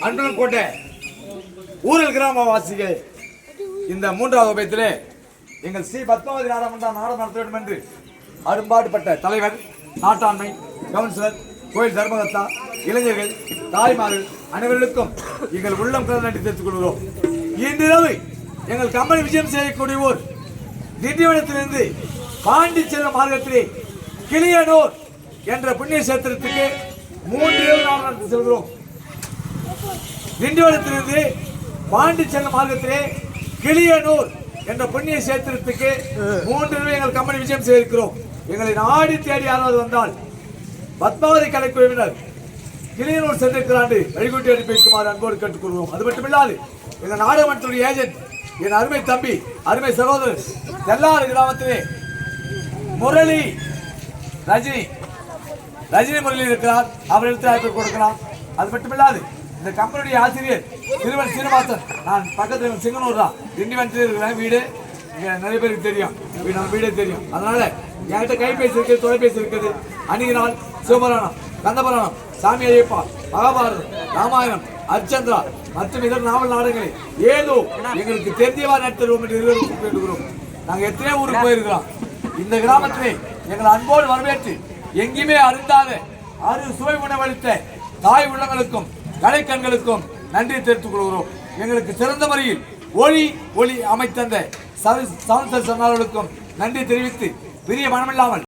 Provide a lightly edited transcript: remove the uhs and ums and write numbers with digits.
அன்பனக்கோட்டை ஊரில் கிராமவாசிகள் இந்த மூன்றாவது உபயத்திலே எங்கள் ஸ்ரீ பத்மாவதி நாடாளுமன்றம் நாடகம் நடத்த வேண்டும் என்று அரும்பாடுபட்ட தலைவர், நாட்டாண்மை, கவுன்சிலர், கோயில் தர்மகர்த்தா, இளைஞர்கள், தாய்மார்கள் அனைவர்களுக்கும் எங்கள் உள்ளம் கலந்து நன்றி தெரிவித்துக் கொள்கிறோம். இன்றிரவு எங்கள் கம்பெனி விஜயம் செய்யக்கூடிய ஊர் திண்டிவனத்திலிருந்து பாண்டி செல்லும் மார்க்கத்திலே கிளியனூர் என்ற புண்ணிய சேத்திரத்துக்கு 3 இரவு நாள் நடத்தி செல்கிறோம். திண்டிவனத்திலிருந்து பாண்டி செல்லும் மார்க்கத்திலே கிளியனூர் என்ற புண்ணிய சேத்திரத்துக்கு 3 இரவு எங்கள் கம்பெனி விஜயம் செய்திருக்கிறோம். எங்களை நாடி தேடி யாராவது வந்தால் பத்மாவதி கலைக்குழுவினர் கிளியனூர் சென்றிருக்கிறாண்டு வழிகூட்டி அனுப்பி வைக்குமாறு அன்போடு கேட்டுக்கொள்கிறோம். அது மட்டுமில்லாது எங்கள் நாடாளுமன்றத்துடைய ஏஜென்ட், என் அருமை தம்பி, அருமை சகோதரர் தெல்லாறு கிராமத்திலே முரளி ரஜினி முரளி இருக்கிறார். அவரிடத்தில் அழைப்பு கொடுக்கலாம். அது மட்டுமில்லாது இந்த கம்பெனியுடைய ஆசிரியர் திருவன் சீனிவாசன், நான் பக்கத்தில் சிங்கனூர் தான், திண்டிவனத்தில் இருக்கிறேன். வீடு நிறைய பேருக்கு தெரியும், நம்ம வீடே தெரியும். அதனால என்கிட்ட கைபேசி இருக்குது, தொலைபேசி இருக்குது. அணிகிறால், சிவபுராணம், கந்தபுராணம், சாமி ஐயப்பா, மகாபாரதம், ராமாயணம், அர்ச்சந்திரா மற்றும் இதர நாவல் நாடகங்களை ஏதோ எங்களுக்கு தெரிஞ்சவா நடத்துவோம் என்று கேட்டுக்கிறோம். நாங்கள் எத்தனையோ ஊருக்கு போயிருக்கிறோம். இந்த கிராமத்திலே எங்கள் அன்போடு வரவேற்று எங்கேயுமே அருந்தாத சுவை உணவளித்த தாய் உள்ளங்களுக்கும் கலைக்கண்களுக்கும் நன்றி தெரிவித்துக் கொள்கிறோம். எங்களுக்கு சிறந்த முறையில் ஒளி அமைத்தந்த சவுண்ட் சொன்னார்களுக்கும் நன்றி தெரிவித்து, பெரிய மனமில்லாமல்